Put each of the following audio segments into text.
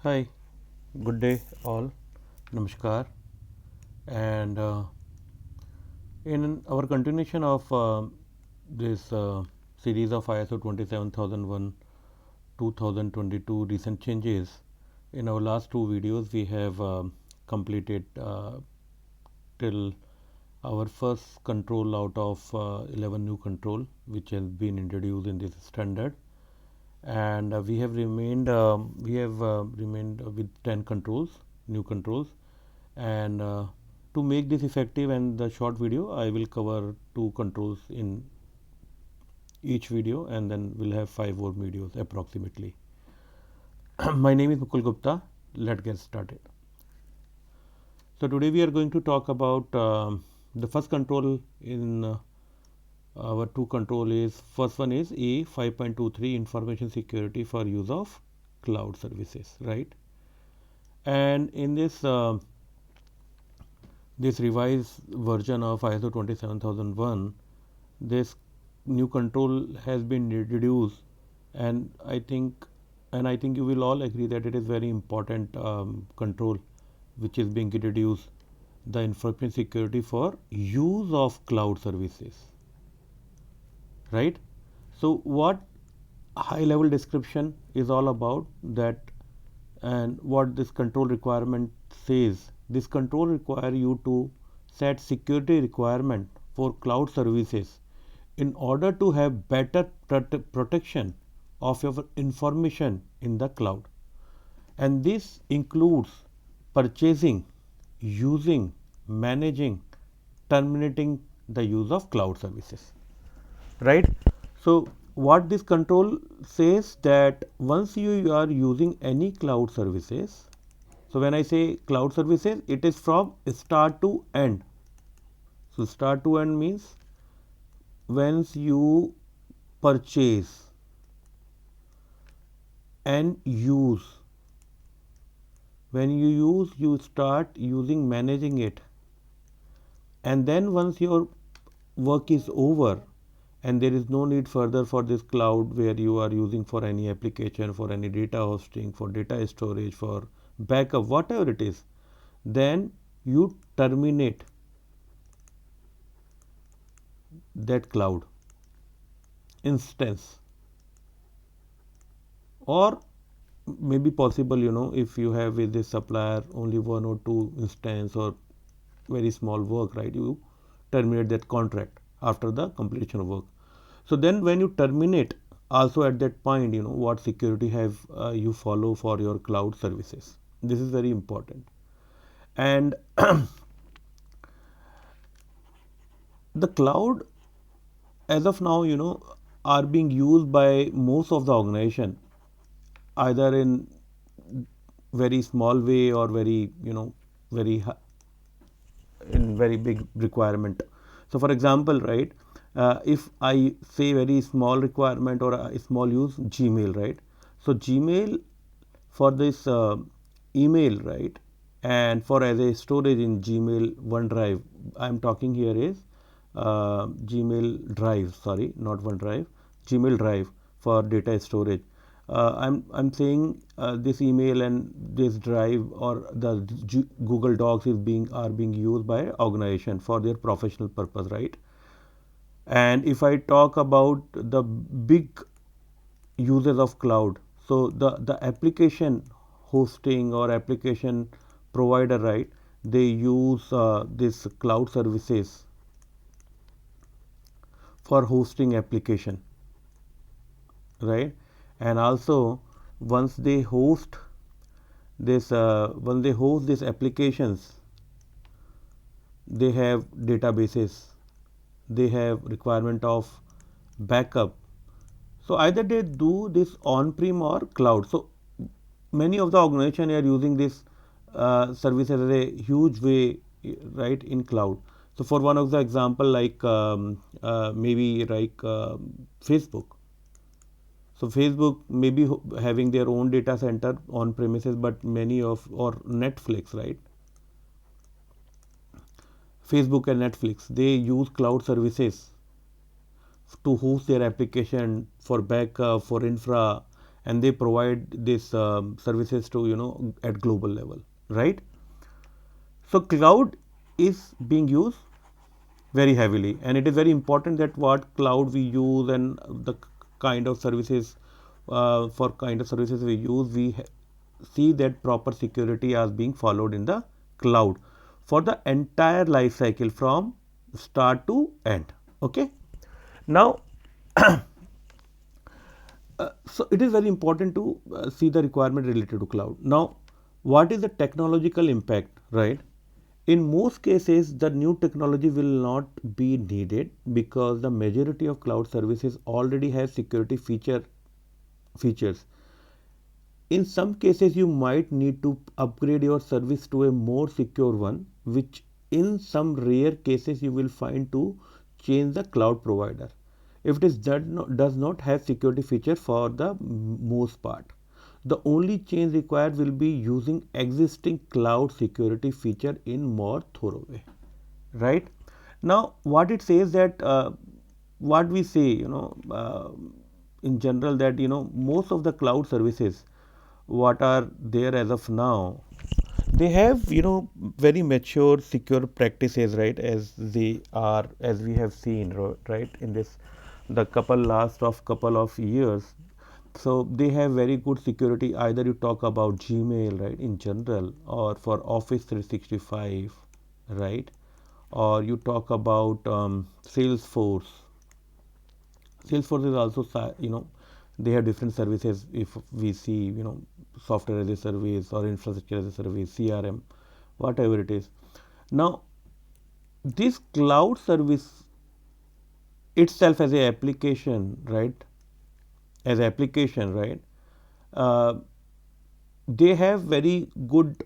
Hi, good day all. Namaskar. And in our continuation of this series of ISO 27001 2022 recent changes, in our last two videos we have completed till our first control out of 11 new control which has been introduced in this standard, and we have remained with 10 controls, new controls. And to make this effective and the short video, I will cover two controls in each video, and then we'll have 5 more videos approximately. My name is Mukul Gupta. Let's get started. So today we are going to talk about the first control in our two control is, first one is A 5.23 information security for use of cloud services, right? And in this revised version of ISO 27001, this new control has been introduced, and I think you will all agree that it is very important control which is being introduced, the information security for use of cloud services, right? So what high level description is all about that, and what this control requirement says. This control require you to set security requirement for cloud services in order to have better protection of your information in the cloud. And this includes purchasing, using, managing, terminating the use of cloud services, right? So what this control says that once you are using any cloud services, so when I say cloud services, it is from start to end. So start to end means once you purchase and use, when you use, you start using, managing it, and then once your work is over and there is no need further for this cloud where you are using for any application, for any data hosting, for data storage, for backup, whatever it is, then you terminate that cloud instance. Or maybe possible, if you have with this supplier only one or two instance or very small work, right, you terminate that contract after the completion of work. So then when you terminate, also at that point, what security have you follow for your cloud services. This is very important. And the cloud as of now, are being used by most of the organization, either in very small way or very, very in very big requirement. So for example, right, if I say very small requirement or a small use, Gmail, right? So Gmail for this email, right, and for as a storage in Gmail OneDrive, I'm talking here is Gmail Drive, sorry, not OneDrive, Gmail Drive for data storage. I'm saying this email and this drive or the Google Docs are being used by organization for their professional purpose, right? And if I talk about the big users of cloud, so the application hosting or application provider, right, they use this cloud services for hosting application, right? And also once they host this when they host these applications, they have databases, they have requirement of backup. So either they do this on-prem or cloud. So many of the organizations are using this services as a huge way, right, in cloud. So for one of the example, like maybe like Facebook. So Facebook may be having their own data center on premises, but many of, or Netflix, right? Facebook and Netflix, they use cloud services to host their application for backup, for infra, and they provide these services to at global level, right? So cloud is being used very heavily, and it is very important that what cloud we use and the kind of services for kind of services we use, we see that proper security is being followed in the cloud for the entire life cycle from start to end. Okay, now so it is very important to see the requirement related to cloud. Now, what is the technological impact, right? In most cases, the new technology will not be needed because the majority of cloud services already have security features. In some cases, you might need to upgrade your service to a more secure one, which in some rare cases you will find to change the cloud provider if it is does not have security feature for the most part. The only change required will be using existing cloud security feature in more thorough way, right? Now, what it says that what we say, in general, that most of the cloud services what are there as of now, they have very mature secure practices, right? As they are, as we have seen, right, in this the couple of years. So they have very good security. Either you talk about Gmail, right, in general, or for Office 365, right, or you talk about Salesforce. Salesforce is also, they have different services. If we see, software as a service or infrastructure as a service, CRM, whatever it is. Now, this cloud service itself as a application, right? As application, right? Uh, they have very good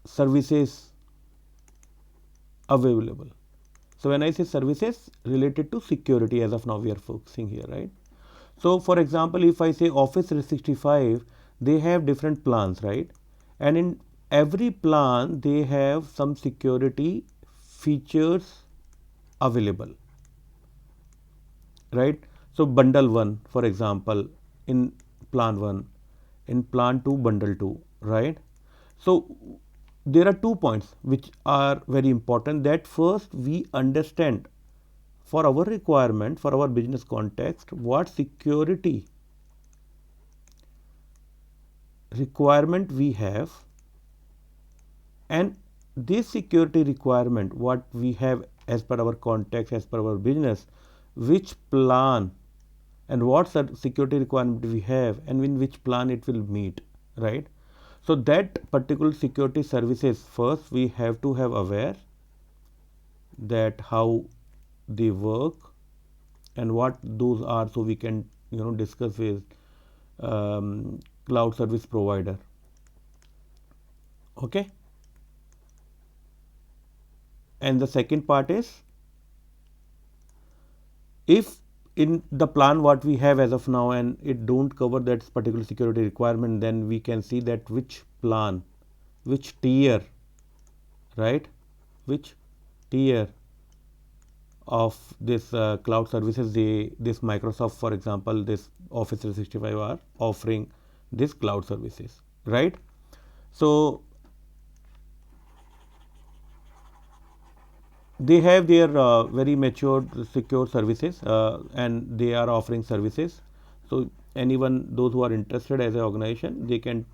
services available. So when I say services related to security, as of now we are focusing here, right? So for example, if I say Office 365, they have different plans, right? And in every plan, they have some security features available, right? So bundle 1, for example, in plan 1, in plan 2, bundle 2, right? So there are 2 points which are very important, that first we understand for our requirement, for our business context, what security requirement we have, and this security requirement what we have as per our context, as per our business, which plan and what security requirement we have, and in which plan it will meet, right? So that particular security services, first we have to have aware that how they work and what those are, so we can discuss with cloud service provider. Okay, and the second part is, if in the plan what we have as of now and it don't cover that particular security requirement, then we can see that which plan, which tier, right, which tier of this cloud services this Microsoft, for example, this Office 365 are offering this cloud services, right? So they have their very mature secure services, and they are offering services. So anyone, those who are interested as an organization, they can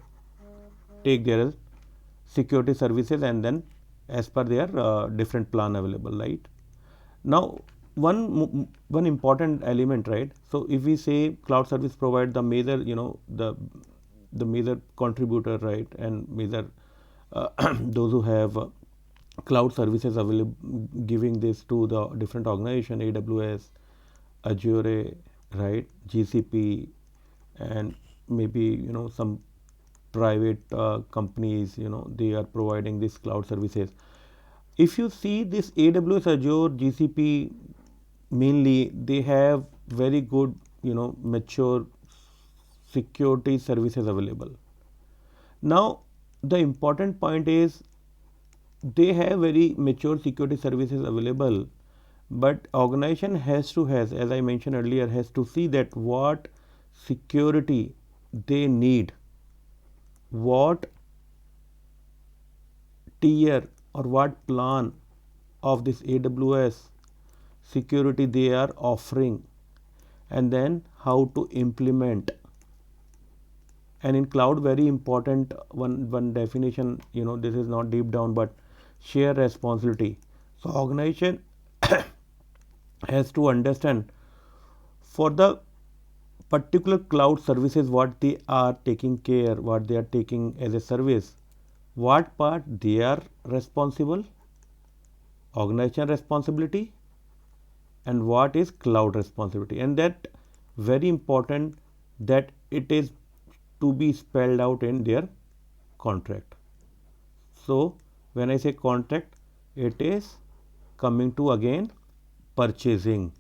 take their security services and then as per their different plan available, right? Now one important element, right? So if we say cloud service provide the major, the major contributor, right, and major those who have cloud services available, giving this to the different organization, AWS, Azure, right, GCP, and maybe some private companies, they are providing these cloud services. If you see this AWS, Azure, GCP, mainly they have very good mature security services available. Now the important point is, they have very mature security services available, but organization has to, as I mentioned earlier, has to see that what security they need, what tier or what plan of this AWS security they are offering, and then how to implement. And in cloud, very important one definition, this is not deep down, but share responsibility. So organization has to understand for the particular cloud services what they are taking care, what they are taking as a service, what part they are responsible, organization responsibility, and what is cloud responsibility. And that very important that it is to be spelled out in their contract. So when I say contract, it is coming to again purchasing,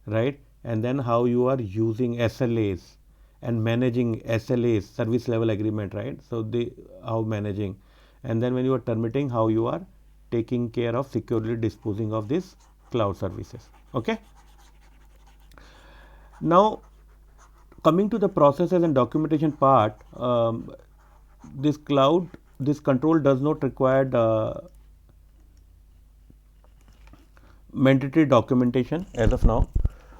right? And then how you are using SLAs and managing SLAs, service level agreement, right? So they how managing, and then when you are terminating, how you are taking care of securely disposing of this cloud services. Okay. Now coming to the processes and documentation part, this cloud, this control does not require mandatory documentation as of now,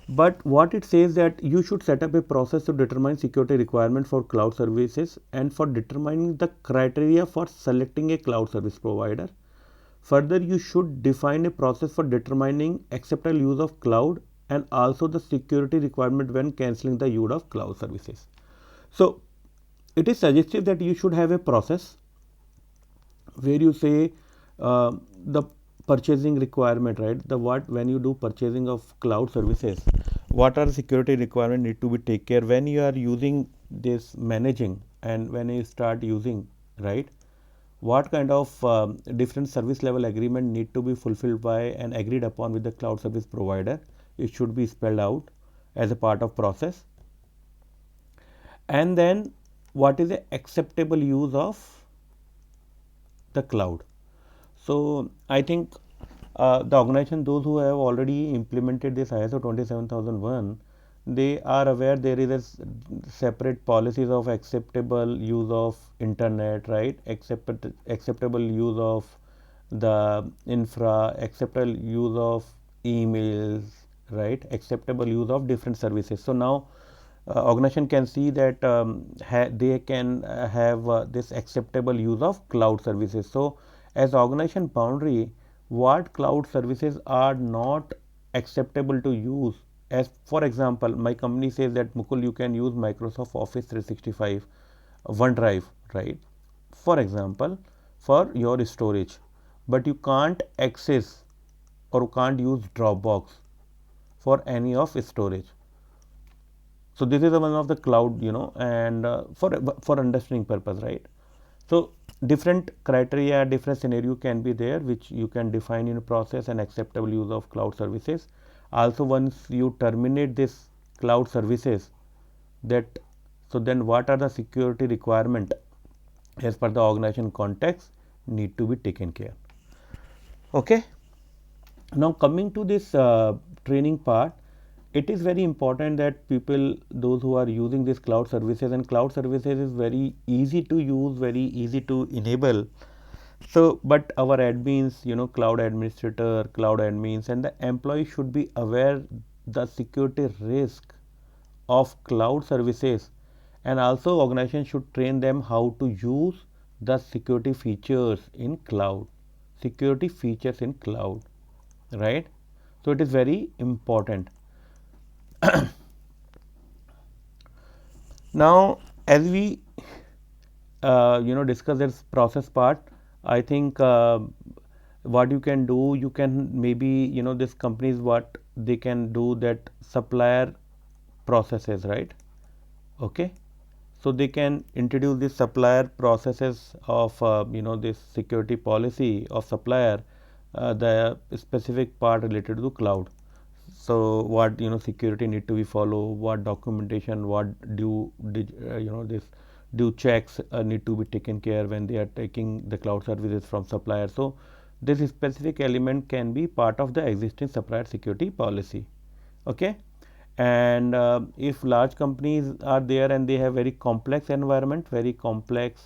but what it says that you should set up a process to determine security requirement for cloud services and for determining the criteria for selecting a cloud service provider. Further, you should define a process for determining acceptable use of cloud and also the security requirement when cancelling the use of cloud services. So it is suggested that you should have a process where you say the purchasing requirement, right? The what when you do purchasing of cloud services, what are the security requirement need to be take care when you are using this managing, and when you start using, right? What kind of different service level agreement need to be fulfilled by and agreed upon with the cloud service provider. It should be spelled out as a part of process. And then what is the acceptable use of the cloud. So I think the organization, those who have already implemented this ISO 27001, they are aware there is a separate policies of acceptable use of internet, right? Acceptable use of the infra, acceptable use of emails, right? Acceptable use of different services. So now organization can see that they can have this acceptable use of cloud services. So as organization boundary, what cloud services are not acceptable to use, as for example my company says that Mukul, you can use Microsoft Office 365 OneDrive, right, for example, for your storage, but you can't access or can't use Dropbox for any of storage. So this is one of the cloud, and for understanding purpose, right? So different criteria, different scenario can be there, which you can define in a process and acceptable use of cloud services. Also, once you terminate this cloud services, that so then what are the security requirement as per the organization context need to be taken care. Okay. Now coming to this training part, it is very important that people, those who are using this cloud services, and cloud services is very easy to use, very easy to enable. So but our admins, cloud administrator, cloud admins, and the employee should be aware the security risk of cloud services, and also organization should train them how to use the security features in cloud, security features in cloud, right? So it is very important. Now as we discuss this process part, I think what you can do, you can maybe this companies what they can do, that supplier processes, right? Okay. So they can introduce this supplier processes of this security policy of supplier, the specific part related to cloud. So what security need to be follow, what documentation, what this do checks need to be taken care when they are taking the cloud services from supplier. So this specific element can be part of the existing supplier security policy. Okay. And if large companies are there and they have very complex environment, very complex,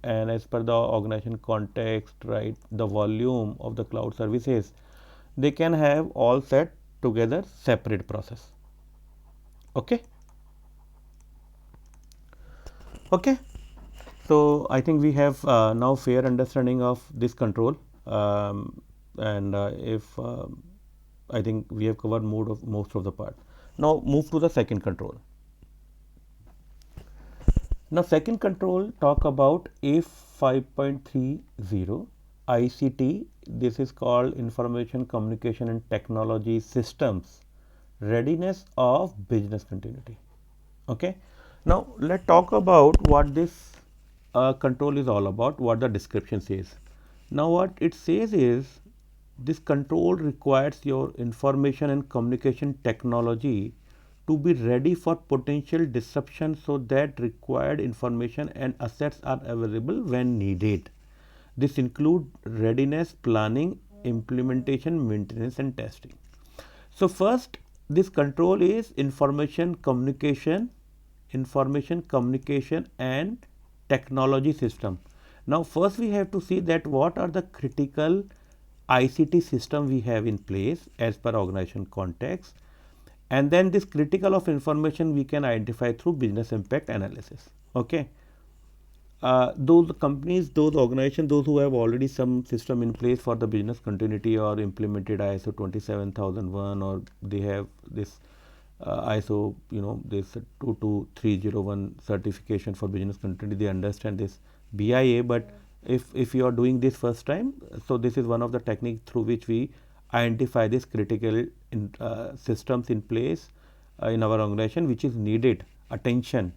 and as per the organization context, right, the volume of the cloud services, they can have all set together separate process. Okay. Okay. So I think we have now fair understanding of this control, and if I think we have covered most of the part. Now move to the second control. Now second control talk about if 5.30 ICT. This is called Information Communication and Technology Systems Readiness of Business Continuity. Okay. Now let's talk about what this control is all about, what the description says. Now what it says is this control requires your information and communication technology to be ready for potential disruption so that required information and assets are available when needed. This includes readiness, planning, implementation, maintenance and testing. So first, this control is information communication and technology system. Now first we have to see that what are the critical ICT system we have in place as per organization context, and then this critical of information we can identify through business impact analysis. Okay. Those companies, those organizations, those who have already some system in place for the business continuity or implemented ISO 27001, or they have this ISO, this 22301 certification for business continuity, they understand this BIA. But if you are doing this first time, so this is one of the techniques through which we identify this critical systems in place in our organization, which is needed attention,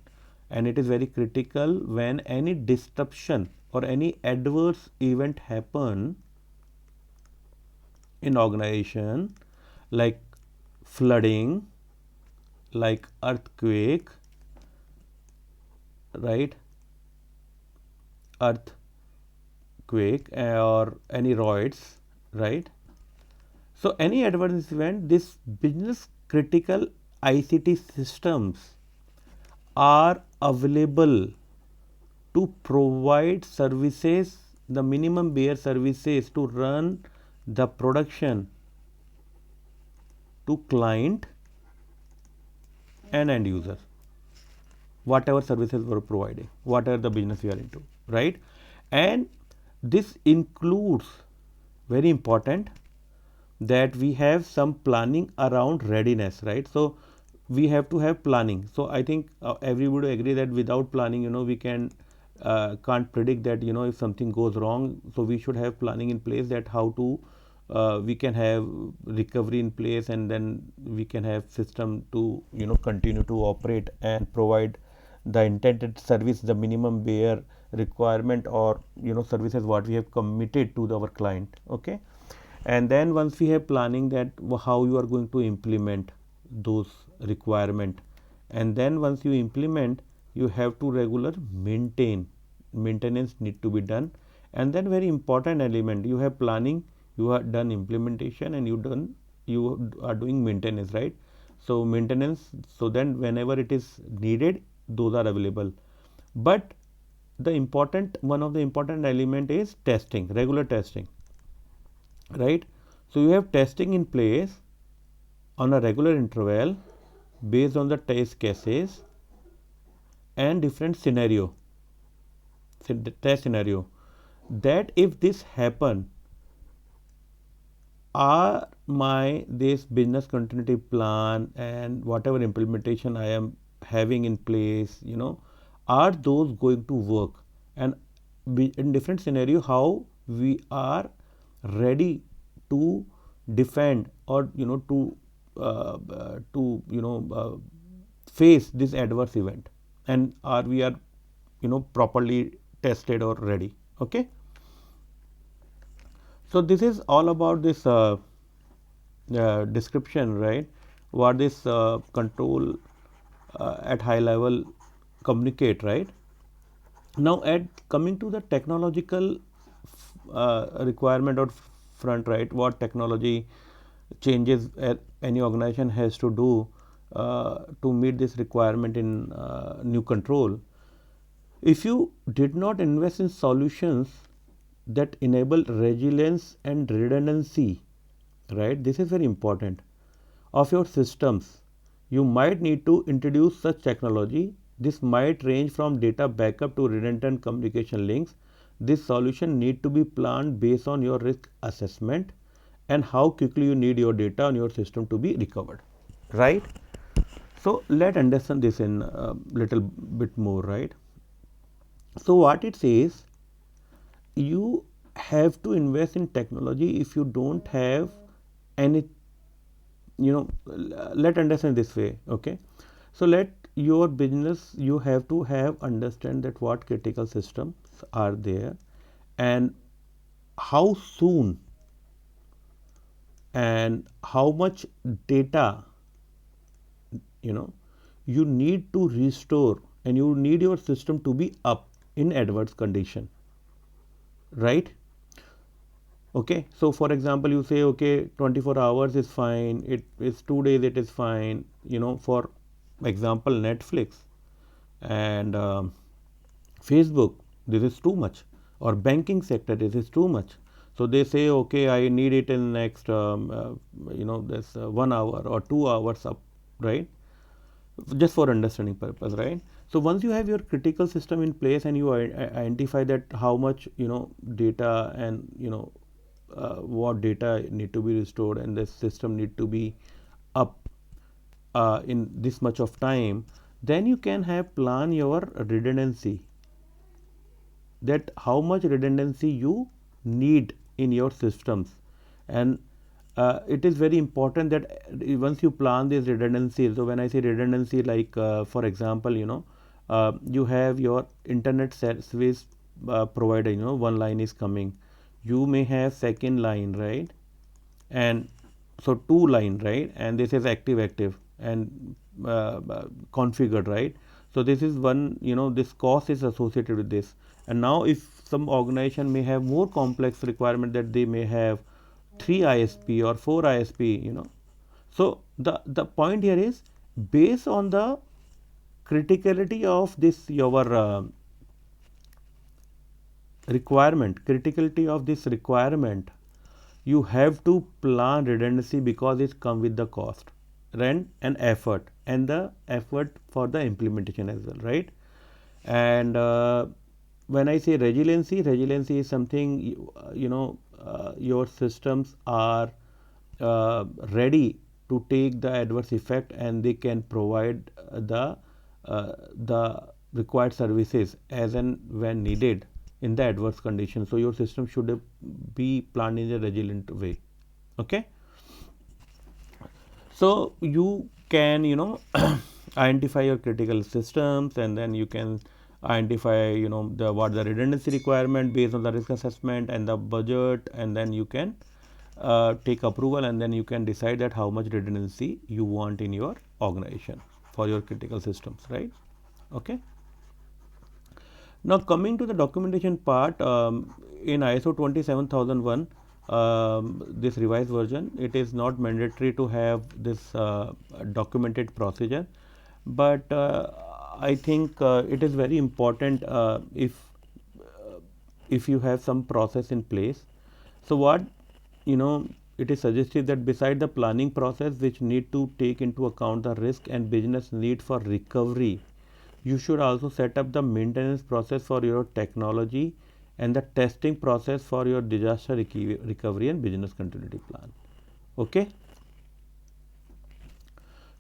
and it is very critical when any disruption or any adverse event happen in organization, like flooding, like earthquake, right, earthquake or any riots, right. So any adverse event, this business critical ICT systems are available to provide services, the minimum bare services to run the production to client and end user, whatever services we're providing, whatever the business we are into, right. And this includes, very important, that we have some planning around readiness, right. So we have to have planning. So I think everybody agree that without planning, we can't predict that, if something goes wrong. So we should have planning in place, that how to we can have recovery in place, and then we can have system to continue to operate and provide the intended service, the minimum bare requirement, or services what we have committed to our client. Okay. And then once we have planning, that how you are going to implement those requirement, and then once you implement, you have to regular maintenance need to be done. And then very important element, you have planning, you have done implementation, and you are doing maintenance, right. So maintenance, so then whenever it is needed, those are available. But one of the important element is testing, regular testing, right. So you have testing in place on a regular interval based on the test cases and different test scenario, that if this happen, are my this business continuity plan and whatever implementation I am having in place, are those going to work, and in different scenario, how we are ready to defend, or to face this adverse event, and are we are properly tested or ready. Okay. So this is all about this description, right, what this control at high level communicate, right. Now at coming to the technological requirement or front, right, what technology changes any organization has to do to meet this requirement in new control. If you did not invest in solutions that enable resilience and redundancy, right, this is very important, of your systems, you might need to introduce such technology. This might range from data backup to redundant communication links. This solution need to be planned based on your risk assessment and how quickly you need your data on your system to be recovered, right? So let's understand this in a little bit more, right? So what it says, you have to invest in technology. If you don't have any, let understand this way, okay? So let your business, you have to have understand that what critical systems are there and how soon and how much data, you know you need to restore, and you need your system to be up in adverse condition, right? Okay, so for example, you say okay, 24 hours is fine, it is 2 days, it is fine, for example, Netflix and Facebook, this is too much, or banking sector, this is too much. So they say okay, I need it in next this 1 hour or 2 hours up, right? Just for understanding purpose, right? So once you have your critical system in place and you identify that how much data and what data need to be restored and the system need to be up in this much of time, then you can have plan your redundancy, that how much redundancy you need in your systems. And it is very important that once you plan this redundancy, so when I say redundancy, like for example, you have your internet service provider, one line is coming, you may have second line, right? And so two line, right? And this is active and configured, right? So this is one, this cost is associated with this. And now if some organization may have more complex requirement, that they may have 3 ISP or 4 ISP, so the point here is, based on the criticality of this your criticality of this requirement, you have to plan redundancy, because it comes with the cost, rent and effort, and the effort for the implementation as well, right? And when I say resiliency is something, your systems are ready to take the adverse effect, and they can provide the required services as and when needed in the adverse condition. So your system should be planned in a resilient way, okay? So you can identify your critical systems, and then you can identify the what the redundancy requirement based on the risk assessment and the budget, and then you can take approval, and then you can decide that how much redundancy you want in your organization for your critical systems, right? Okay. Now coming to the documentation part, in ISO 27001, this revised version, it is not mandatory to have this documented procedure, but I think it is very important if you have some process in place. So what it is suggested that beside the planning process, which need to take into account the risk and business need for recovery, you should also set up the maintenance process for your technology and the testing process for your disaster recovery and business continuity plan. Okay.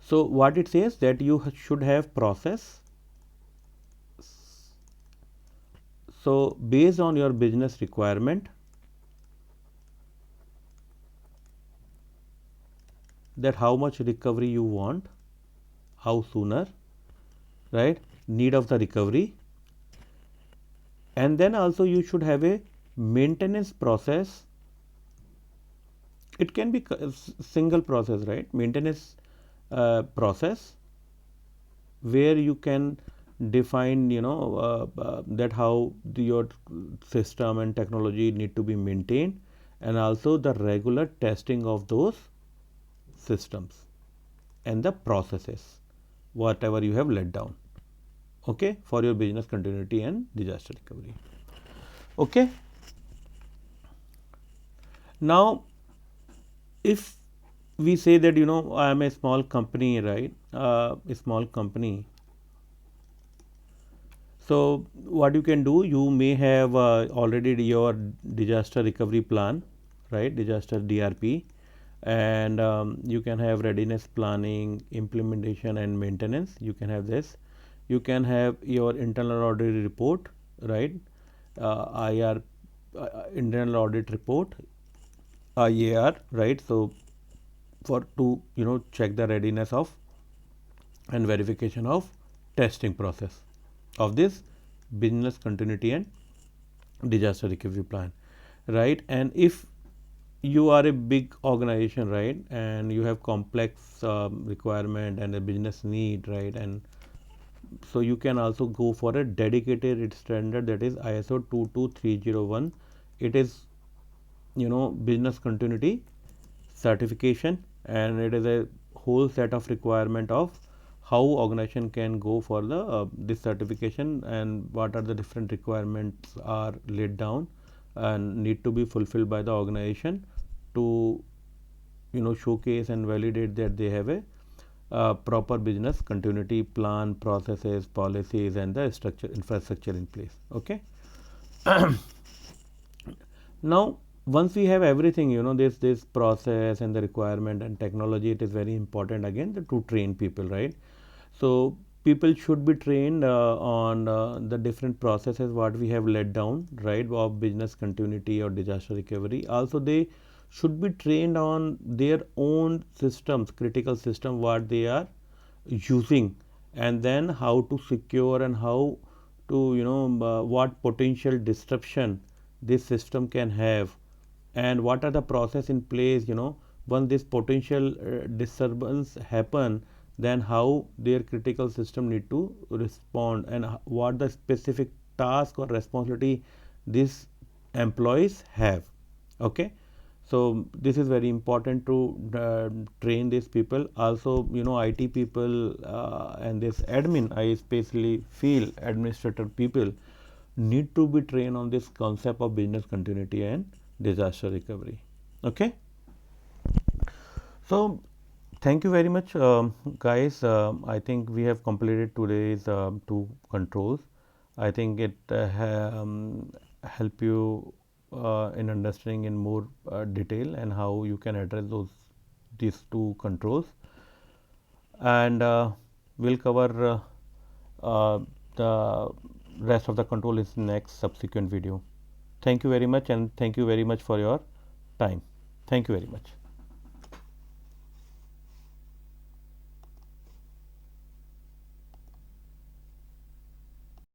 So what it says, that you should have process. So based on your business requirement, that how much recovery you want, how sooner, right? Need of the recovery. And then also you should have a maintenance process. It can be single process, right? Maintenance process, where you can define that how your system and technology need to be maintained, and also the regular testing of those systems. and the processes, whatever you have let down, okay, for your business continuity and disaster recovery. Okay. Now, if we say that I am a small company, right? A small company. So what you can do, you may have already your disaster recovery plan, right? Disaster DRP, and you can have readiness planning, implementation, and maintenance. You can have this. You can have your internal audit report, right? IR, internal audit report, IAR, right? So for to check the readiness of and verification of testing process of this business continuity and disaster recovery plan, right? And if you are a big organization, right, and you have complex requirement and a business need, right, and so you can also go for a dedicated standard, that is ISO 22301. It is business continuity certification, and it is a whole set of requirement of how organization can go for the this certification, and what are the different requirements are laid down and need to be fulfilled by the organization to showcase and validate that they have a proper business continuity plan, processes, policies, and the structure infrastructure in place. Okay. Now, once we have everything, this process and the requirement and technology, it is very important again to train people, right? So people should be trained on the different processes what we have laid down, right, of business continuity or disaster recovery. Also, they should be trained on their own systems, critical system what they are using, and then how to secure and how to what potential disruption this system can have, and what are the process in place, once this potential disturbance happen, then how their critical system need to respond, and what the specific task or responsibility these employees have. Okay. So this is very important to train these people. Also, IT people and this admin, I especially feel administrator people need to be trained on this concept of business continuity and disaster recovery. Okay. So thank you very much, guys. I think we have completed today's two controls. I think it help you in understanding in more detail and how you can address these two controls, and we'll cover the rest of the control is next subsequent video. Thank you very much, and thank you very much for your time. Thank you very much.